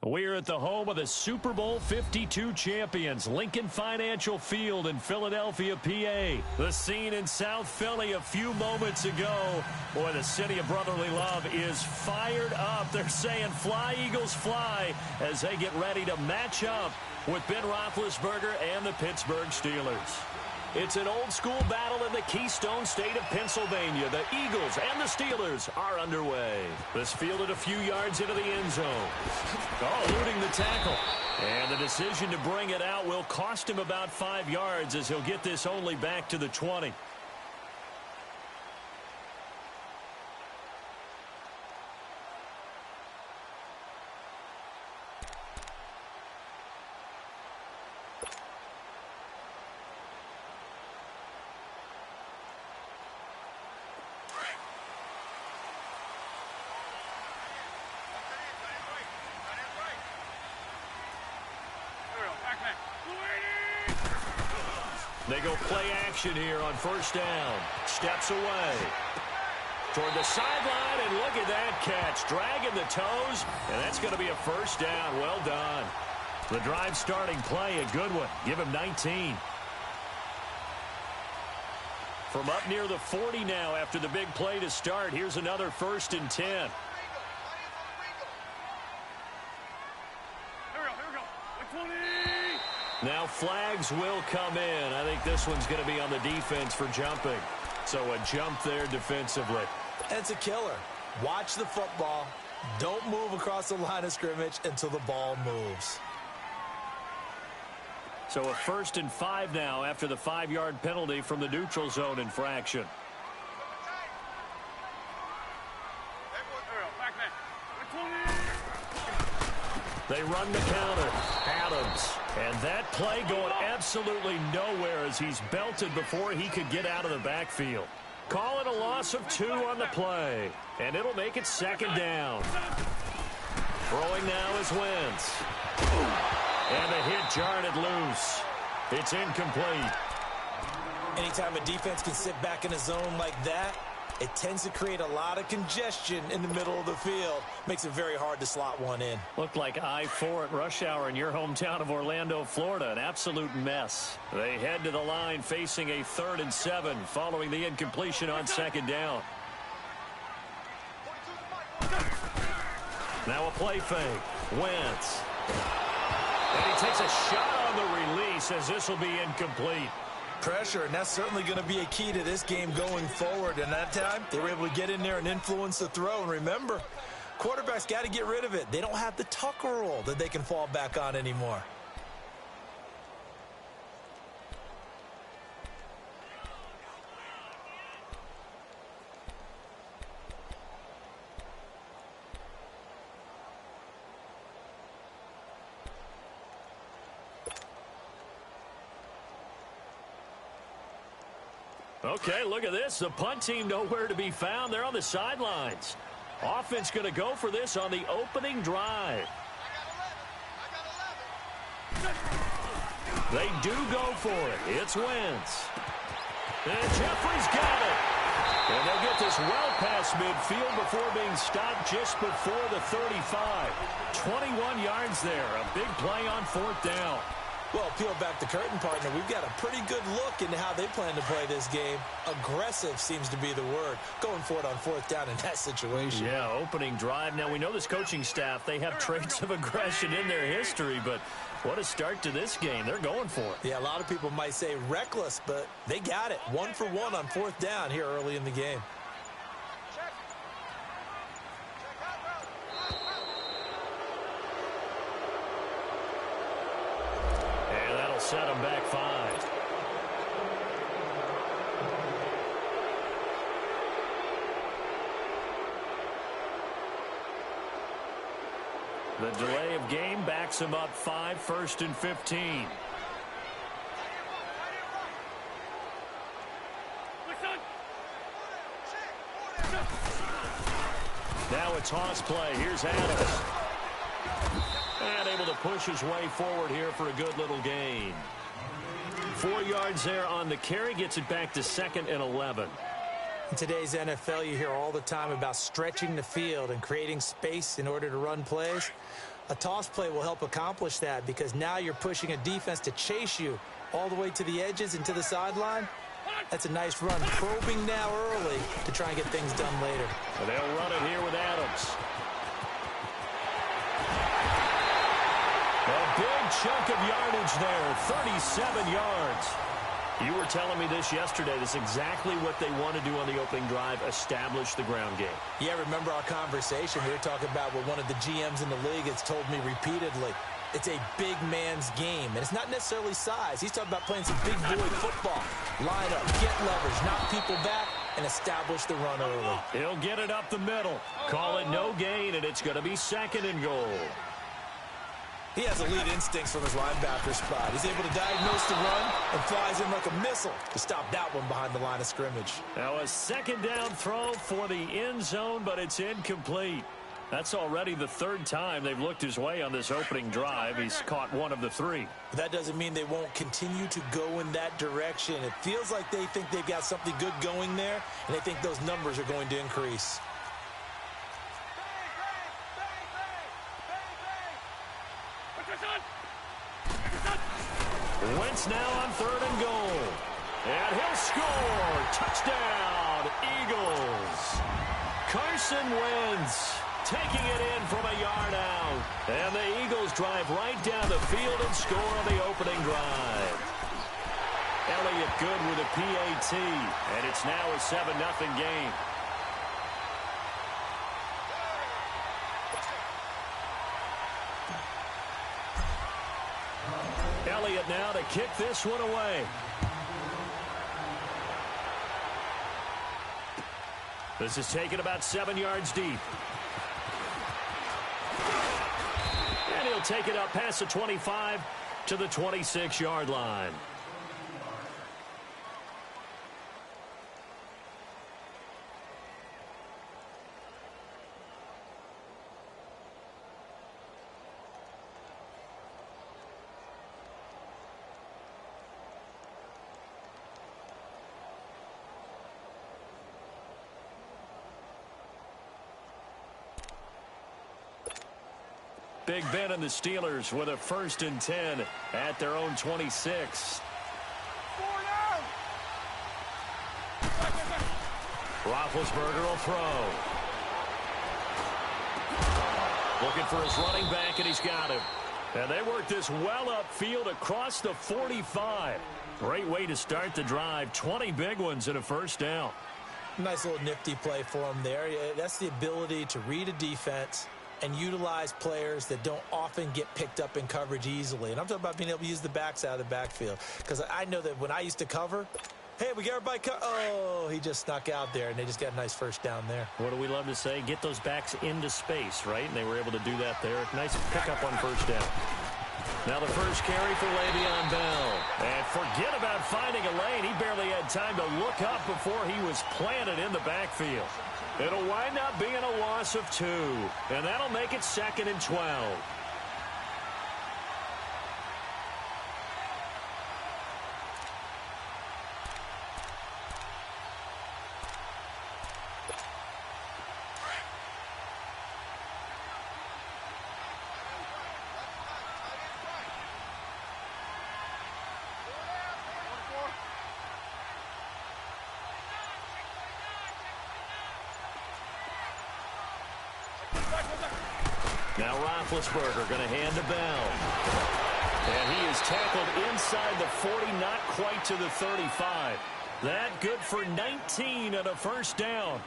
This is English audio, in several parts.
We're at the home of the Super Bowl 52 champions, Lincoln Financial Field in Philadelphia, PA. The scene in South Philly a few moments ago. Boy, the city of brotherly love is fired up. They're saying, "Fly, Eagles, fly," as they get ready to match up with Ben Roethlisberger and the Pittsburgh Steelers. It's an old-school battle in the Keystone State of Pennsylvania. The Eagles and the Steelers are underway. This fielded a few yards into the end zone. Eluding the tackle. And the decision to bring it out will cost him about 5 yards as he'll get this only back to the 20. They go play action here on first down. Steps away. Toward the sideline, and look at that catch. Dragging the toes, and that's going to be a first down. Well done. The drive starting play, a good one. Give him 19. From up near the 40 now after the big play to start, here's another 1st and 10. Here we go. 20. Now flags will come in. I think this one's going to be on the defense for jumping. So a jump there defensively. It's a killer. Watch the football. Don't move across the line of scrimmage until the ball moves. So a 1st and 5 now after the 5-yard penalty from the neutral zone infraction. They run the counter. Adams. And that play going absolutely nowhere as he's belted before he could get out of the backfield. Call it a loss of 2 on the play. And it'll make it 2nd down. Throwing now is Wentz. And the hit jarred it loose. It's incomplete. Anytime a defense can sit back in a zone like that, it tends to create a lot of congestion in the middle of the field. Makes it very hard to slot one in. Looked like I-4 at rush hour in your hometown of Orlando, Florida. An absolute mess. They head to the line facing a 3rd and 7 following the incompletion on 2nd down. Now a play fake. Wentz. And he takes a shot on the release as this will be incomplete. Pressure, and that's certainly going to be a key to this game going forward. And that time, they were able to get in there and influence the throw. And remember, quarterbacks got to get rid of it. They don't have the tuck rule that they can fall back on anymore. Okay, look at this. The punt team nowhere to be found. They're on the sidelines. Offense going to go for this on the opening drive. They do go for it. It's Wentz. And Jeffrey's got it. And they'll get this well past midfield before being stopped just before the 35. 21 yards there. A big play on 4th down. Well, peel back the curtain, partner. We've got a pretty good look into how they plan to play this game. Aggressive seems to be the word. Going for it on 4th down in that situation. Yeah, opening drive. Now, we know this coaching staff, they have traits of aggression in their history, but what a start to this game. They're going for it. Yeah, a lot of people might say reckless, but they got it. 1 for 1 on 4th down here early in the game. Set them back 5. The delay of game backs them up 5, 1st and 15. Now it's toss play. Here's Adams. And able to push his way forward here for a good little gain. 4 yards there on the carry. Gets it back to 2nd and 11. In today's NFL, you hear all the time about stretching the field and creating space in order to run plays. A toss play will help accomplish that because now you're pushing a defense to chase you all the way to the edges and to the sideline. That's a nice run, probing now early to try and get things done later. And they'll run it here with Adams. A big chunk of yardage there, 37 yards. You were telling me this yesterday. This is exactly what they want to do on the opening drive, establish the ground game. Yeah, remember our conversation? We were talking about what one of the GMs in the league has told me repeatedly. It's a big man's game, and it's not necessarily size. He's talking about playing some big boy football. Line up, get leverage, knock people back, and establish the run early. He'll get it up the middle. Call it no gain, and it's going to be 2nd and goal. He has elite instincts from his linebacker spot. He's able to diagnose the run and flies in like a missile to stop that one behind the line of scrimmage. Now a 2nd down throw for the end zone, but it's incomplete. That's already the 3rd time they've looked his way on this opening drive. He's caught 1 of the 3. But that doesn't mean they won't continue to go in that direction. It feels like they think they've got something good going there, and they think those numbers are going to increase. Wentz now on 3rd and goal. And he'll score. Touchdown, Eagles. Carson Wentz taking it in from a yard out. And the Eagles drive right down the field and score on the opening drive. Elliott good with a PAT. And it's now a 7-0 game. Elliott now to kick this one away. This is taken about 7 yards deep. And he'll take it up past the 25 to the 26-yard line. Big Ben and the Steelers with a 1st and 10 at their own 26. Roethlisberger will throw. Looking for his running back, and he's got him. And they work this well upfield across the 45. Great way to start the drive. 20 big ones and a 1st down. Nice little nifty play for him there. That's the ability to read a defense and utilize players that don't often get picked up in coverage easily. And I'm talking about being able to use the backs out of the backfield. Because I know that when I used to cover, hey, we got everybody oh, he just snuck out there, and they just got a nice 1st down there. What do we love to say? Get those backs into space, right? And they were able to do that there. Nice pickup on 1st down. Now the first carry for Le'Veon Bell. And forget about finding a lane. He barely had time to look up before he was planted in the backfield. It'll wind up being a loss of 2. And that'll make it 2nd and 12. Now Roethlisberger going to hand to Bell. And he is tackled inside the 40, not quite to the 35. That good for 19 and a 1st down.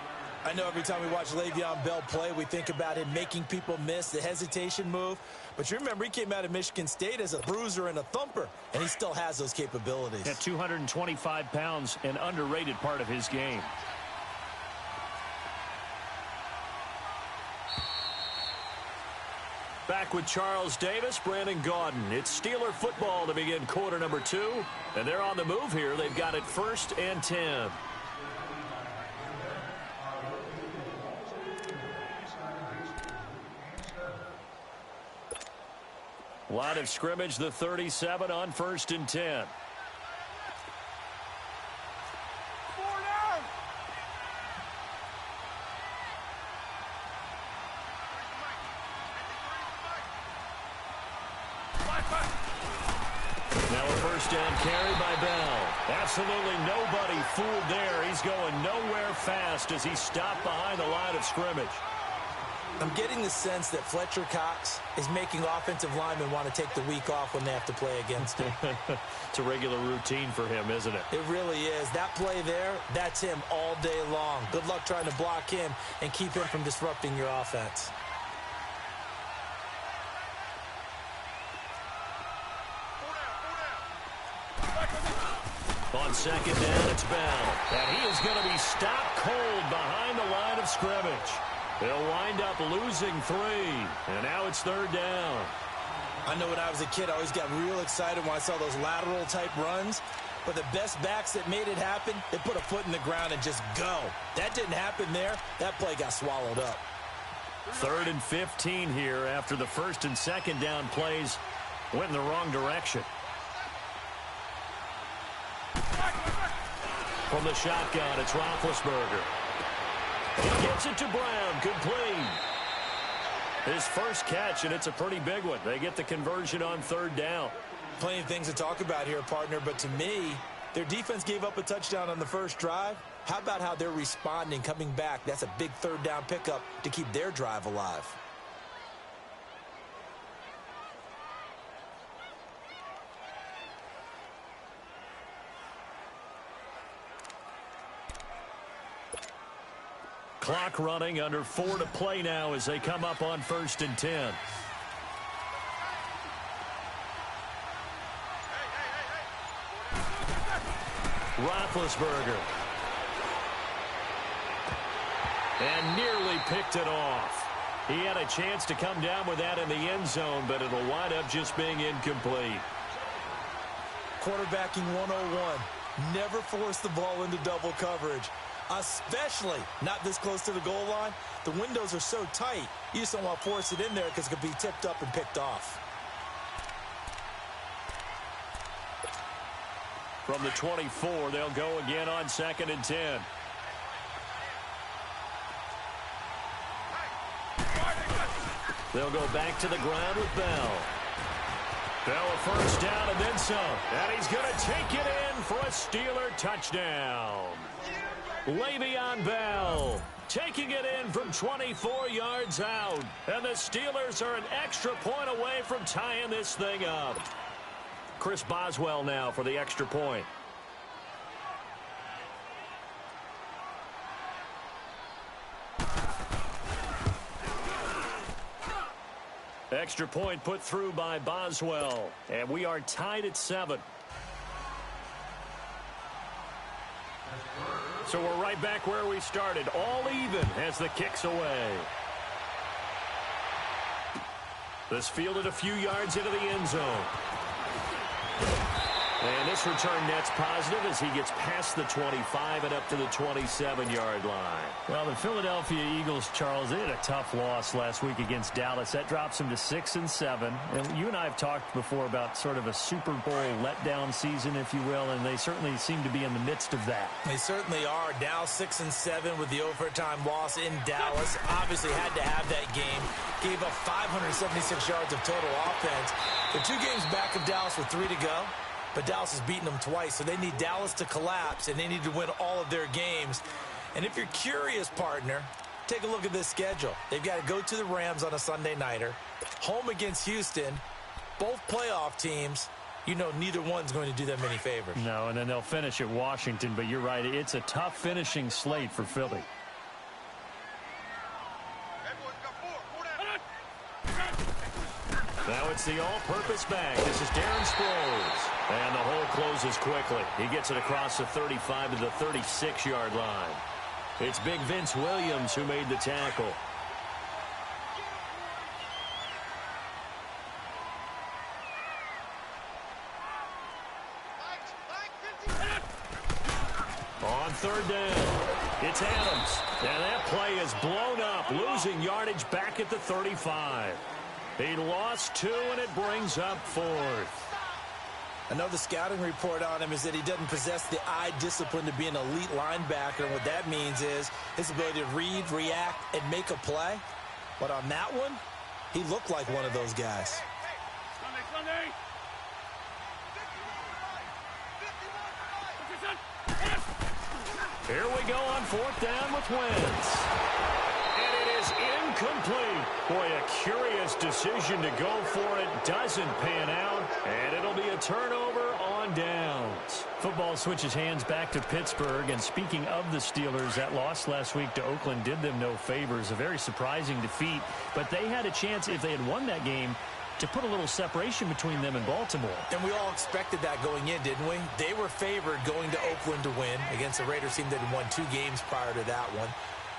I know every time we watch Le'Veon Bell play, we think about him making people miss the hesitation move. But you remember, he came out of Michigan State as a bruiser and a thumper, and he still has those capabilities. At 225 pounds, an underrated part of his game. Back with Charles Davis, Brandon Gaudin. It's Steeler football to begin quarter number 2. And they're on the move here. They've got it 1st and 10. Line of scrimmage, the 37 on 1st and 10. Now a first down carry by Bell. Absolutely nobody fooled there. He's going nowhere fast as he's stopped behind the line of scrimmage. I'm getting the sense that Fletcher Cox is making offensive linemen want to take the week off when they have to play against him. It's a regular routine for him, isn't it? It really is. That play there, that's him all day long. Good luck trying to block him and keep him from disrupting your offense. On second down, it's Bell. And he is going to be stopped cold behind the line of scrimmage. They'll wind up losing 3. And now it's third down. I know when I was a kid, I always got real excited when I saw those lateral-type runs. But the best backs that made it happen, they put a foot in the ground and just go. That didn't happen there. That play got swallowed up. 3rd and 15 here after the first and second down plays went in the wrong direction. From the shotgun, it's Roethlisberger. He gets it to Brown, complete. His first catch, and it's a pretty big one. They get the conversion on third down. Plenty of things to talk about here, partner, but to me, their defense gave up a touchdown on the first drive. How about how they're responding, coming back? That's a big third down pickup to keep their drive alive. Clock running, under 4 to play now as they come up on 1st and 10. Roethlisberger. And nearly picked it off. He had a chance to come down with that in the end zone, but it'll wind up just being incomplete. Quarterbacking 101. Never force the ball into double coverage. Especially not this close to the goal line. The windows are so tight, you just don't want to force it in there because it could be tipped up and picked off. From the 24, they'll go again on 2nd and 10. They'll go back to the ground with Bell. Bell a first down and then some. And he's going to take it in for a Steeler touchdown. Le'Veon Bell taking it in from 24 yards out. And the Steelers are an extra point away from tying this thing up. Chris Boswell now for the extra point. Extra point put through by Boswell. And we are tied at 7. So we're right back where we started, all even as the kick's away. This fielded a few yards into the end zone. And this return net's positive as he gets past the 25 and up to the 27-yard line. Well, the Philadelphia Eagles, Charles, they had a tough loss last week against Dallas. That drops them to 6-7. And you and I have talked before about sort of a Super Bowl letdown season, if you will, and they certainly seem to be in the midst of that. They certainly are. Now 6-7 with the overtime loss in Dallas. Obviously had to have that game. Gave up 576 yards of total offense. The 2 games back of Dallas with 3 to go. But Dallas has beaten them twice, so they need Dallas to collapse, and they need to win all of their games. And if you're curious, partner, take a look at this schedule. They've got to go to the Rams on a Sunday nighter, home against Houston, both playoff teams. You know neither one's going to do them any favors. No, and then they'll finish at Washington, but you're right. It's a tough finishing slate for Philly. Now it's the all-purpose back. This is Darren Sproles. And the hole closes quickly. He gets it across the 35 to the 36-yard line. It's big Vince Williams who made the tackle. On third down, it's Adams. And that play is blown up, losing yardage back at the 35. He lost 2, and it brings up 4th. I know the scouting report on him is that he doesn't possess the eye discipline to be an elite linebacker. And what that means is his ability to read, react, and make a play. But on that one, he looked like one of those guys. Here we go on 4th down with Wentz. And it is incomplete. Boy, a curious decision to go for it. Doesn't pan out. And it'll be a turnover on downs. Football switches hands back to Pittsburgh. And speaking of the Steelers, that loss last week to Oakland did them no favors. A very surprising defeat. But they had a chance, if they had won that game, to put a little separation between them and Baltimore. And we all expected that going in, didn't we? They were favored going to Oakland to win against a Raiders team that had won 2 games prior to that one.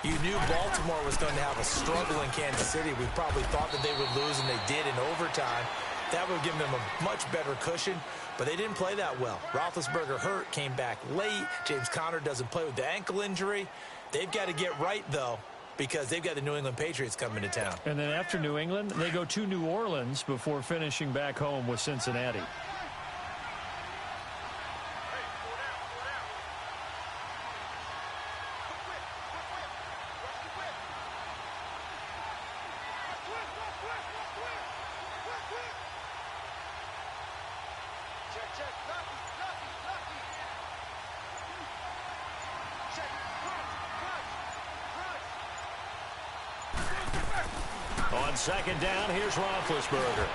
You knew Baltimore was going to have a struggle in Kansas City. We probably thought that they would lose, and they did in overtime. That would give them a much better cushion, but they didn't play that well. Roethlisberger hurt, came back late. James Conner doesn't play with the ankle injury. They've got to get right, though, because they've got the New England Patriots coming to town. And then after New England, they go to New Orleans before finishing back home with Cincinnati. On 2nd down, here's Roethlisberger.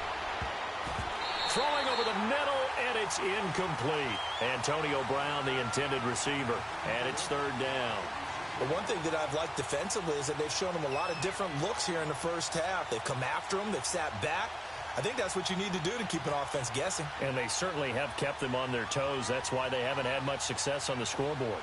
Throwing over the middle, and it's incomplete. Antonio Brown, the intended receiver, and it's 3rd down. But one thing that I've liked defensively is that they've shown them a lot of different looks here in the first half. They've come after them. They've sat back. I think that's what you need to do to keep an offense guessing. And they certainly have kept them on their toes. That's why they haven't had much success on the scoreboard.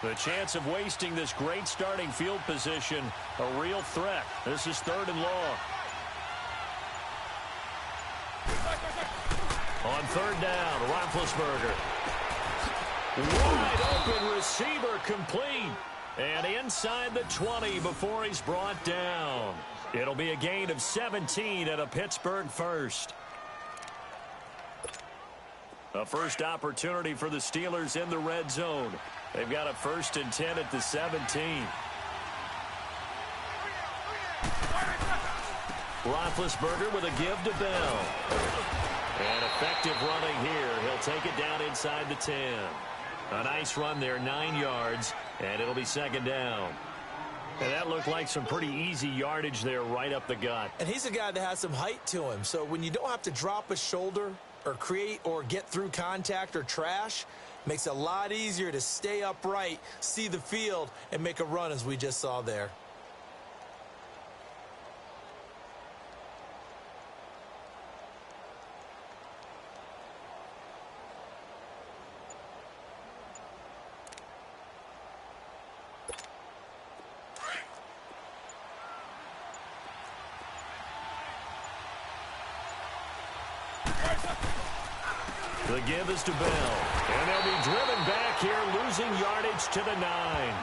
The chance of wasting this great starting field position, a real threat. This is 3rd and long. On 3rd down, Roethlisberger. Wide open receiver complete. And inside the 20 before he's brought down. It'll be a gain of 17 and a Pittsburgh first. A first opportunity for the Steelers in the red zone. They've got a 1st and 10 at the 17. Roethlisberger with a give to Bell. And effective running here. He'll take it down inside the 10. A nice run there, 9 yards, and it'll be 2nd down. And that looked like some pretty easy yardage there right up the gut. And he's a guy that has some height to him, so when you don't have to drop a shoulder or create or get through contact or trash, makes it a lot easier to stay upright, see the field, and make a run as we just saw there. The give is to Bell. And they'll be driven back here, losing yardage to the 9.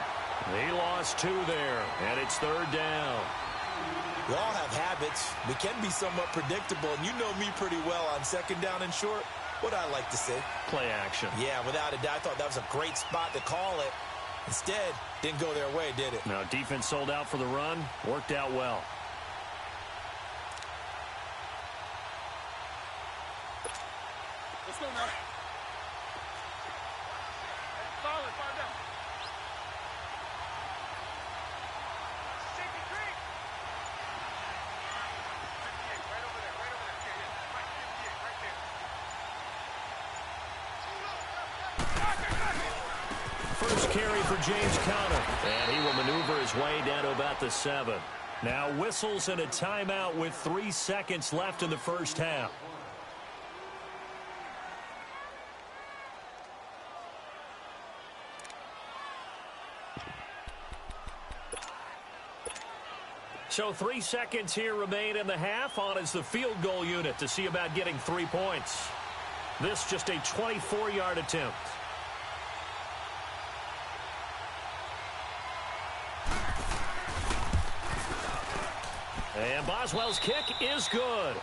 They lost 2 there, and it's 3rd down. We all have habits. We can be somewhat predictable, and you know me pretty well on 2nd down and short. What I like to say. Play action. Yeah, without a doubt, I thought that was a great spot to call it. Instead, didn't go their way, did it? Now, defense sold out for the run. Worked out well. Let's go now. Solid, far down. Safety creek. 58, right over there, right over there. Yeah, right 58, right there. First carry for James Conner. And he will maneuver his way down to about the 7. Now whistles and a timeout with 3 seconds left in the first half. So 3 seconds here remain in the half. On is the field goal unit to see about getting 3 points. This just a 24-yard attempt. And Boswell's kick is good.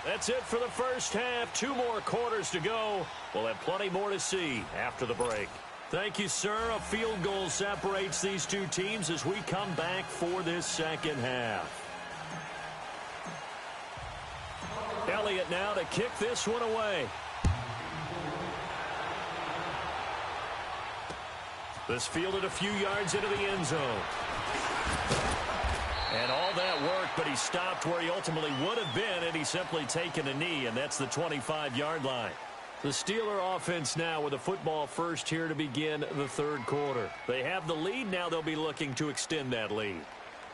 That's it for the first half. 2 more quarters to go. We'll have plenty more to see after the break. Thank you, sir. A field goal separates these two teams as we come back for this second half. Elliott now to kick this one away. This fielded a few yards into the end zone. And all that work, but he stopped where he ultimately would have been had he simply taken a knee, and that's the 25-yard line. The Steeler offense now with a football first here to begin the third quarter. They have the lead. Now they'll be looking to extend that lead.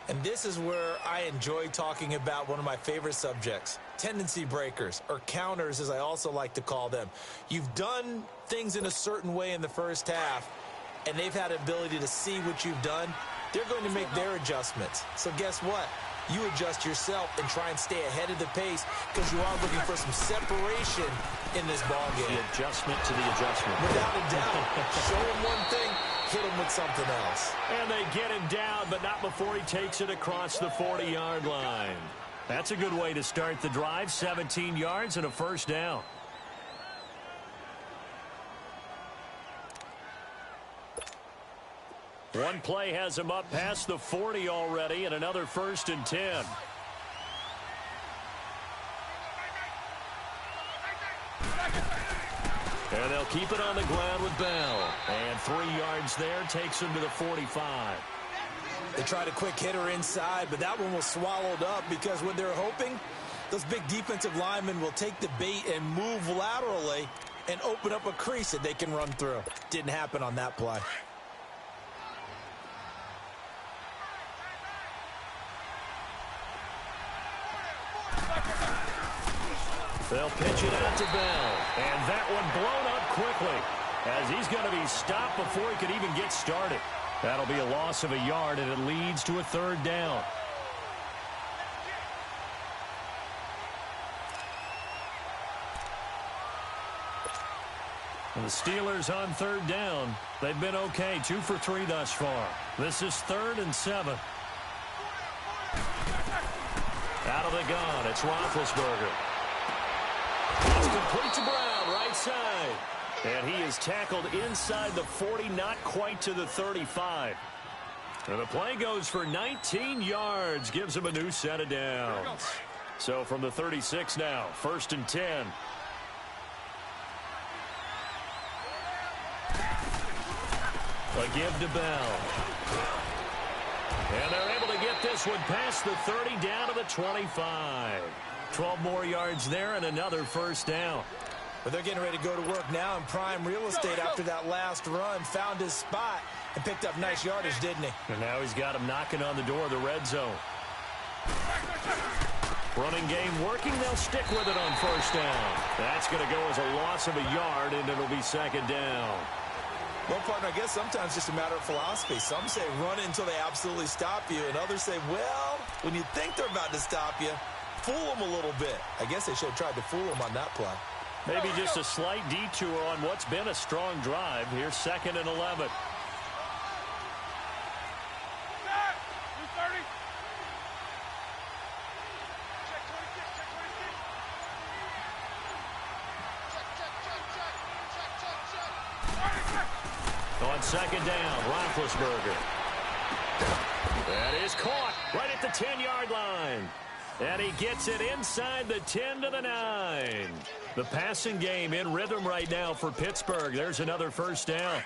And this is where I enjoy talking about one of my favorite subjects, tendency breakers, or counters as I also like to call them. You've done things in a certain way in the first half, and they've had an ability to see what you've done. They're going to make their adjustments. So guess what? You adjust yourself and try and stay ahead of the pace because you are looking for some separation in this ballgame. The adjustment to the adjustment. Without a doubt. Show him one thing, hit him with something else. And they get him down, but not before he takes it across the 40-yard line. That's a good way to start the drive. 17 yards and a first down. One play has him up past the 40 already, and another 1st and 10. And they'll keep it on the ground with Bell. And 3 yards there takes him to the 45. They tried a quick hitter inside, but that one was swallowed up because what they're hoping, those big defensive linemen will take the bait and move laterally and open up a crease that they can run through. Didn't happen on that play. They'll pitch it out to Bell. And that one blown up quickly as he's going to be stopped before he could even get started. That'll be a loss of a yard, and it leads to a 3rd down. And the Steelers on 3rd down. They've been okay, 2 for 3 thus far. This is 3rd and 7. Out of the gun, it's Roethlisberger. It's complete to Brown, right side. And he is tackled inside the 40, not quite to the 35. And the play goes for 19 yards, gives him a new set of downs. So from the 36 now, 1st and 10. A give to Bell. And they're able to get this one past the 30 down to the 25. 12 more yards there and another 1st down. But they're getting ready to go to work now in prime real estate after that last run. Found his spot and picked up nice yardage, didn't he? And now he's got him knocking on the door of the red zone. Running game working. They'll stick with it on 1st down. That's going to go as a loss of a yard, and it'll be 2nd down. Well, partner, I guess sometimes just a matter of philosophy. Some say run it until they absolutely stop you, and others say, well, when you think they're about to stop you, fool them a little bit. I guess they should have tried to fool them on that play. Maybe just a slight detour on what's been a strong drive. Here's 2nd and 11. On 2nd down, Roethlisberger. That is caught right at the 10-yard line. And he gets it inside the 10 to the 9. The passing game in rhythm right now for Pittsburgh. There's another 1st down.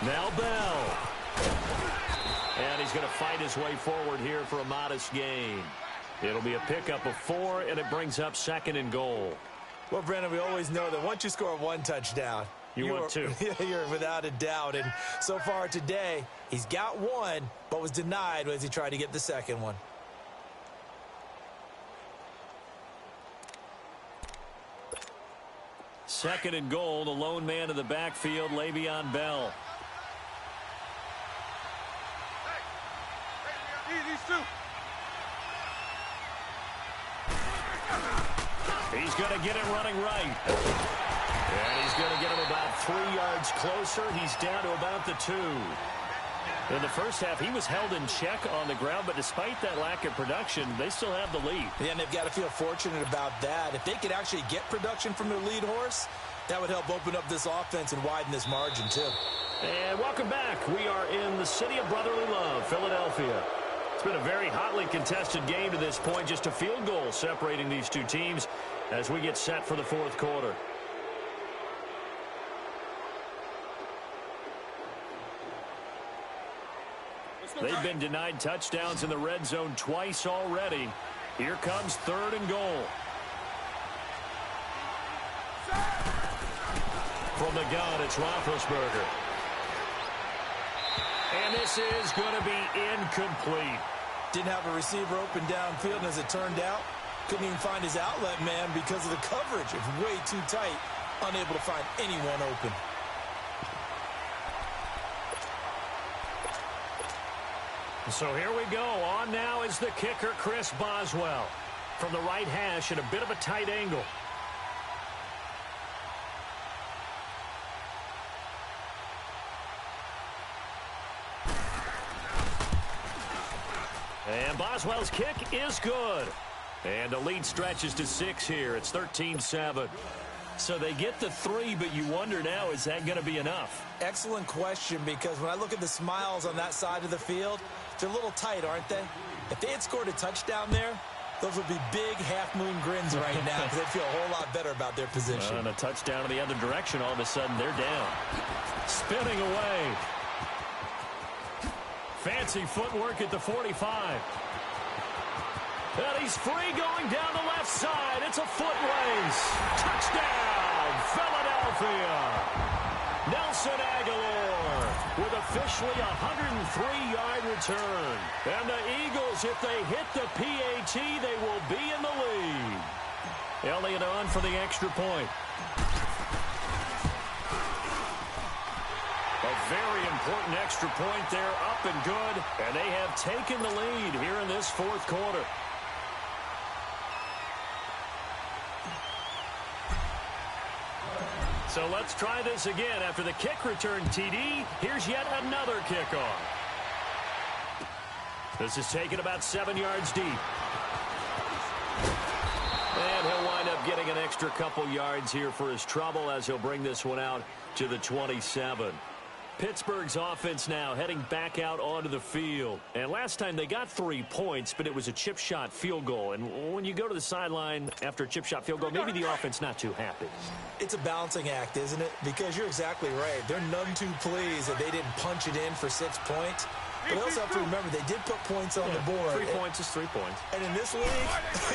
Now Bell. And he's going to fight his way forward here for a modest gain. It'll be a pickup of 4, and it brings up 2nd and goal. Well, Brandon, we always know that once you score 1 touchdown, you want 2. You're without a doubt. And so far today, he's got 1, but was denied as he tried to get the 2nd one. Second and goal, the lone man in the backfield, Le'Veon Bell. These two. He's going to get it running right. And he's going to get him about 3 yards closer. He's down to about the 2. In the first half, he was held in check on the ground, but despite that lack of production, they still have the lead. Yeah, and they've got to feel fortunate about that. If they could actually get production from their lead horse, that would help open up this offense and widen this margin, too. And welcome back. We are in the city of brotherly love, Philadelphia. It's been a very hotly contested game to this point. Just a field goal separating these two teams as we get set for the fourth quarter. They've been denied touchdowns in the red zone twice already. Here comes 3rd and goal. From the gun, it's Roethlisberger. And this is going to be incomplete. Didn't have a receiver open downfield, and as it turned out, couldn't even find his outlet man because of the coverage. It was way too tight, unable to find anyone open. So here we go. On now is the kicker, Chris Boswell. From the right hash at a bit of a tight angle. And Boswell's kick is good. And the lead stretches to 6 here. It's 13-7. So they get the 3, but you wonder now, is that going to be enough? Excellent question, because when I look at the smiles on that side of the field, they're a little tight, aren't they? If they had scored a touchdown there, those would be big half-moon grins right now because they'd feel a whole lot better about their position. And a touchdown in the other direction, all of a sudden they're down. Spinning away. Fancy footwork at the 45. And he's free going down the left side. It's a foot race. Touchdown, Philadelphia. Nelson Aguilar with officially a 103-yard return. And the Eagles, if they hit the PAT, they will be in the lead. Elliott on for the extra point. A very important extra point there, up and good. And they have taken the lead here in this fourth quarter. So let's try this again. After the kick return TD, here's yet another kickoff. This is taken about 7 yards deep. And he'll wind up getting an extra couple yards here for his trouble as he'll bring this one out to the 27. Pittsburgh's offense now heading back out onto the field. And last time they got 3 points, but it was a chip shot field goal. And when you go to the sideline after a chip shot field goal, maybe the offense not too happy. It's a balancing act, isn't it? Because you're exactly right. They're none too pleased that they didn't punch it in for 6 points. But they also have to remember they did put points on the board. 3 points is 3 points. And in this league,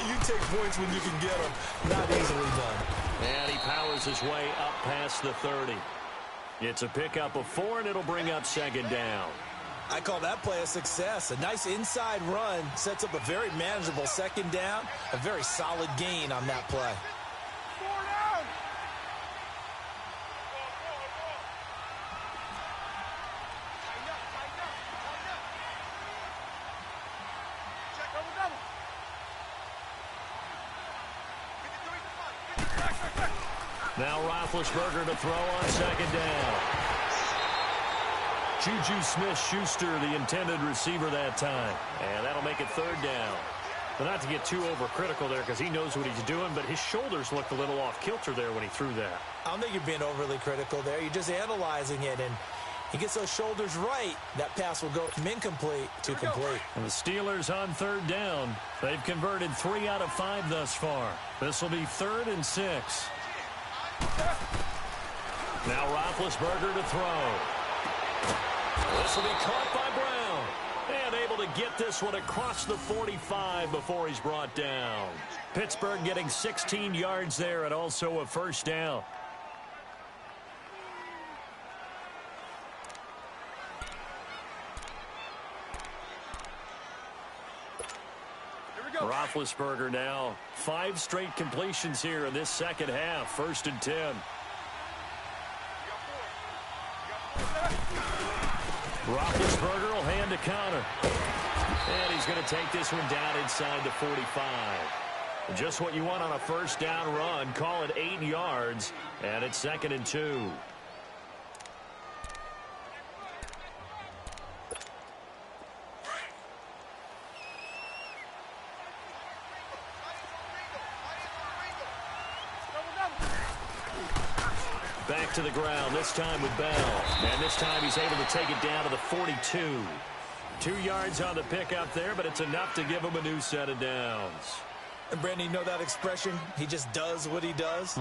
you take points when you can get them. Not easily done. And he powers his way up past the 30. It's a pickup of 4, and it'll bring up 2nd down. I call that play a success. A nice inside run sets up a very manageable 2nd down. A very solid gain on that play. Now Roethlisberger to throw on 2nd down. Juju Smith-Schuster, the intended receiver that time. And that'll make it 3rd down. But not to get too overcritical there because he knows what he's doing, but his shoulders looked a little off kilter there when he threw that. I don't think you're being overly critical there. You're just analyzing it, and he gets those shoulders right. That pass will go from incomplete to complete. And the Steelers on 3rd down. They've converted 3 out of 5 thus far. This will be 3rd and 6. Now Roethlisberger to throw. This will be caught by Brown. And able to get this one across the 45 before he's brought down. Pittsburgh getting 16 yards there and also a 1st down. Roethlisberger now 5 straight completions here in this 2nd half. 1st and 10. Roethlisberger will hand a counter. And he's going to take this one down inside the 45. Just what you want on a first down run. Call it 8 yards, and it's 2nd and 2. Back to the ground, this time with Bell. And this time he's able to take it down to the 42. 2 yards on the pickup there, but it's enough to give him a new set of downs. And Brandon, you know that expression? He just does what he does?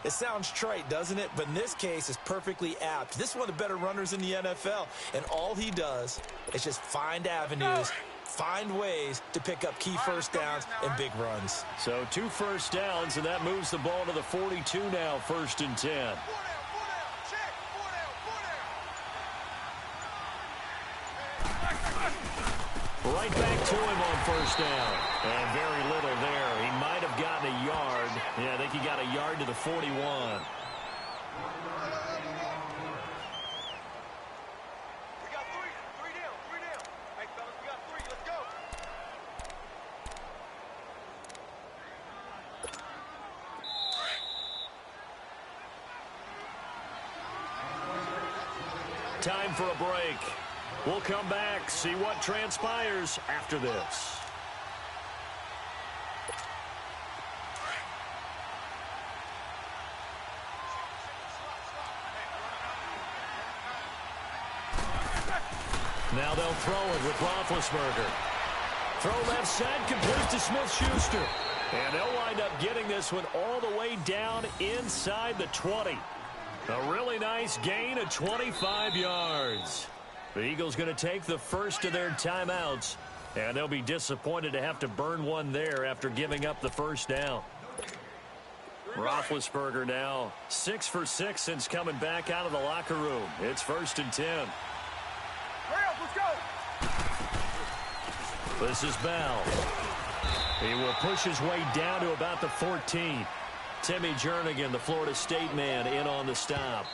It sounds trite, doesn't it? But in this case, it's perfectly apt. This is one of the better runners in the NFL. And all he does is just find avenues, find ways to pick up key first downs and big runs. So 2 first downs, and that moves the ball to the 42 now, 1st and 10. Right back to him on first down. And very little there. He might have gotten a yard. Yeah, I think he got a yard to the 41. We got three down. Hey, fellas, we got 3. Let's go. Time for a break. We'll come back, see what transpires after this. Now they'll throw it with Roethlisberger. Throw left side, complete to Smith-Schuster. And they'll wind up getting this one all the way down inside the 20. A really nice gain of 25 yards. The Eagles going to take the first of their timeouts, and they'll be disappointed to have to burn one there after giving up the first down. Roethlisberger now 6 for 6 since coming back out of the locker room. It's 1st and 10. Hurry up, let's go. This is Bell. He will push his way down to about the 14. Timmy Jernigan, the Florida State man, in on the stop.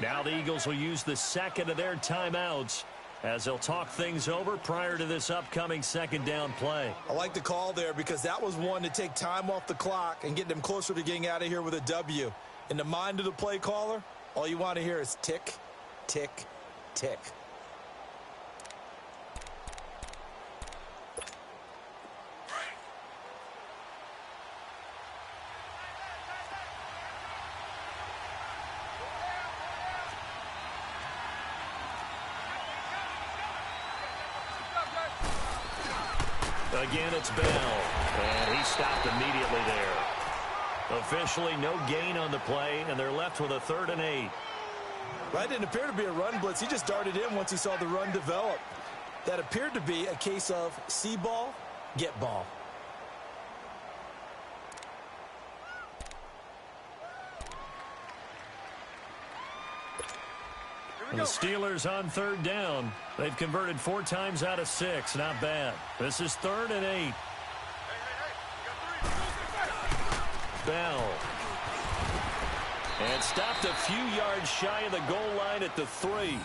Now the Eagles will use the second of their timeouts as they'll talk things over prior to this upcoming 2nd down play. I like the call there because that was one to take time off the clock and get them closer to getting out of here with a W. In the mind of the play caller, all you want to hear is tick, tick, tick. Again, it's Bell, and he stopped immediately there. Officially no gain on the play, and they're left with a 3rd and 8. That didn't appear to be a run blitz. He just darted in once he saw the run develop. That appeared to be a case of see ball, get ball. And the Steelers on 3rd down. They've converted 4 times out of 6. Not bad. This is 3rd and 8. Bell. And stopped a few yards shy of the goal line at the 3.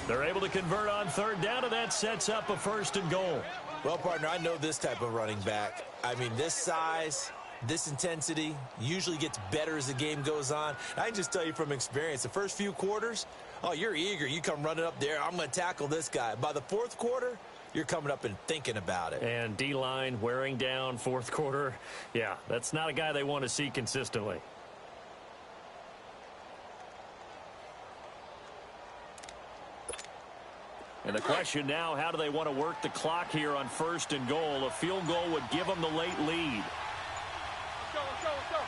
They're able to convert on 3rd down, and that sets up a 1st and goal. Well, partner, I know this type of running back. I mean, this size, this intensity usually gets better as the game goes on. I can just tell you from experience, the first few quarters, oh, you're eager. You come running up there. I'm going to tackle this guy. By the 4th quarter, you're coming up and thinking about it. And D-line wearing down 4th quarter. Yeah, that's not a guy they want to see consistently. And the question now, how do they want to work the clock here on 1st and goal? A field goal would give them the late lead. Let's go.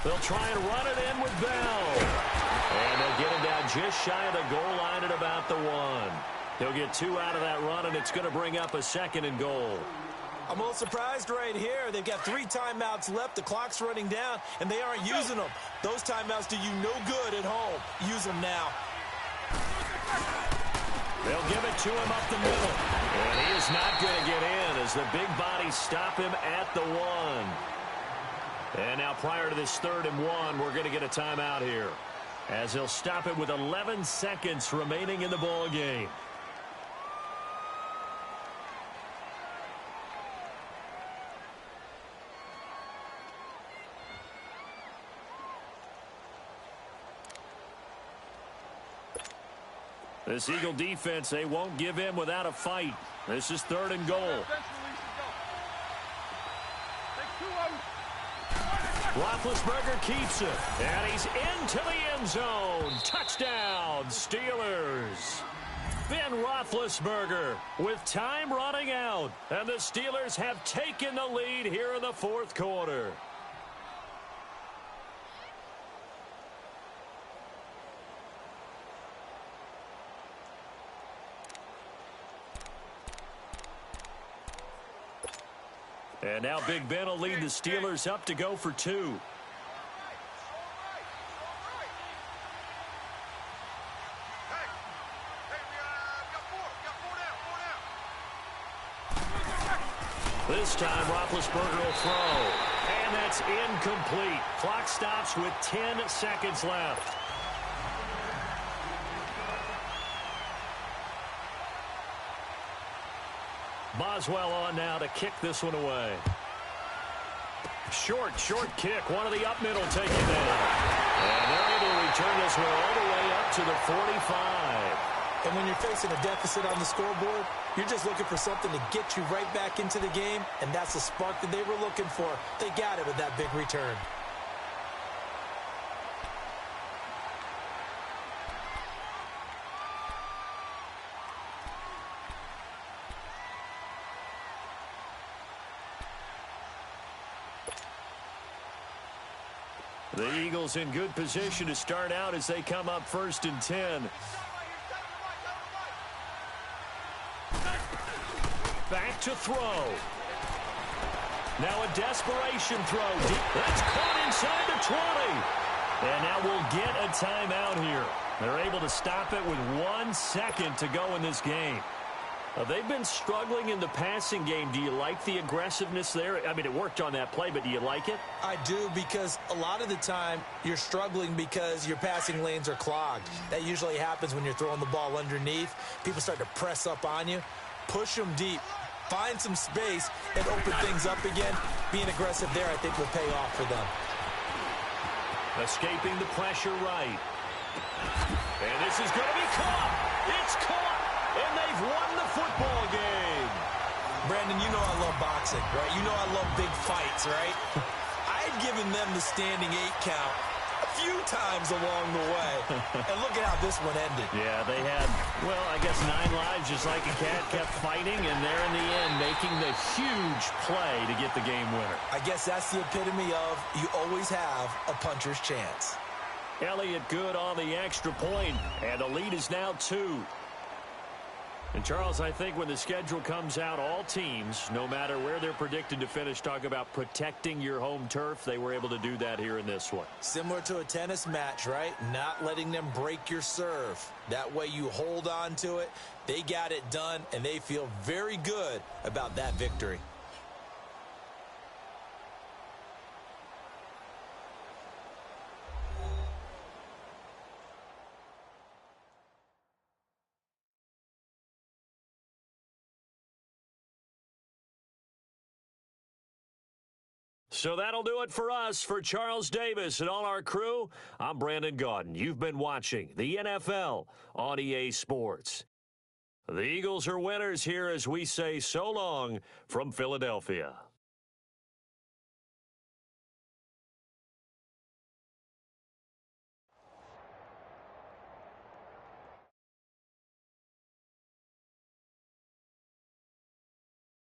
They'll try and run it in with Bell. And they'll get him down just shy of the goal line at about the 1. He'll get 2 out of that run, and it's going to bring up a 2nd and goal. I'm a little surprised right here. They've got 3 timeouts left. The clock's running down, and they aren't using them. Those timeouts do you no good at home. Use them now. They'll give it to him up the middle. And he is not going to get in as the big bodies stop him at the 1. And now prior to this 3rd and 1, we're going to get a timeout here, as he'll stop it with 11 seconds remaining in the ball game. This Eagle defense, they won't give in without a fight. This is 3rd and goal. Roethlisberger keeps it, and he's into the end zone. Touchdown, Steelers. Ben Roethlisberger with time running out, and the Steelers have taken the lead here in the 4th quarter. And now Big Ben will lead the Steelers up to go for 2. This time, Roethlisberger will throw. And that's incomplete. Clock stops with 10 seconds left. Boswell on now to kick this one away. Short kick. One of the up middle taken down. And they're able to return this one all the way up to the 45. And when you're facing a deficit on the scoreboard, you're just looking for something to get you right back into the game, and that's the spark that they were looking for. They got it with that big return. The Eagles in good position to start out as they come up 1st and 10. Back to throw. Now a desperation throw. That's caught inside the 20. And now we'll get a timeout here. They're able to stop it with 1 second to go in this game. They've been struggling in the passing game. Do you like the aggressiveness there? I mean, it worked on that play, but do you like it? I do, because a lot of the time you're struggling because your passing lanes are clogged. That usually happens when you're throwing the ball underneath. People start to press up on you. Push them deep. Find some space and open things up again. Being aggressive there, I think, will pay off for them. Escaping the pressure right. And this is going to be caught. It's caught. And they've won the football game. Brandon, you know I love boxing, right? You know I love big fights, right? I had given them the standing 8 count a few times along the way. And look at how this one ended. Yeah, they had, well, I guess 9 lives, just like a cat, kept fighting, and there in the end making the huge play to get the game winner. I guess that's the epitome of you always have a puncher's chance. Elliott good on the extra point, and the lead is now 2. And, Charles, I think when the schedule comes out, all teams, no matter where they're predicted to finish, talk about protecting your home turf. They were able to do that here in this one. Similar to a tennis match, right? Not letting them break your serve. That way you hold on to it. They got it done, and they feel very good about that victory. So that'll do it for us. For Charles Davis and all our crew, I'm Brandon Gaudin. You've been watching the NFL on EA Sports. The Eagles are winners here as we say so long from Philadelphia.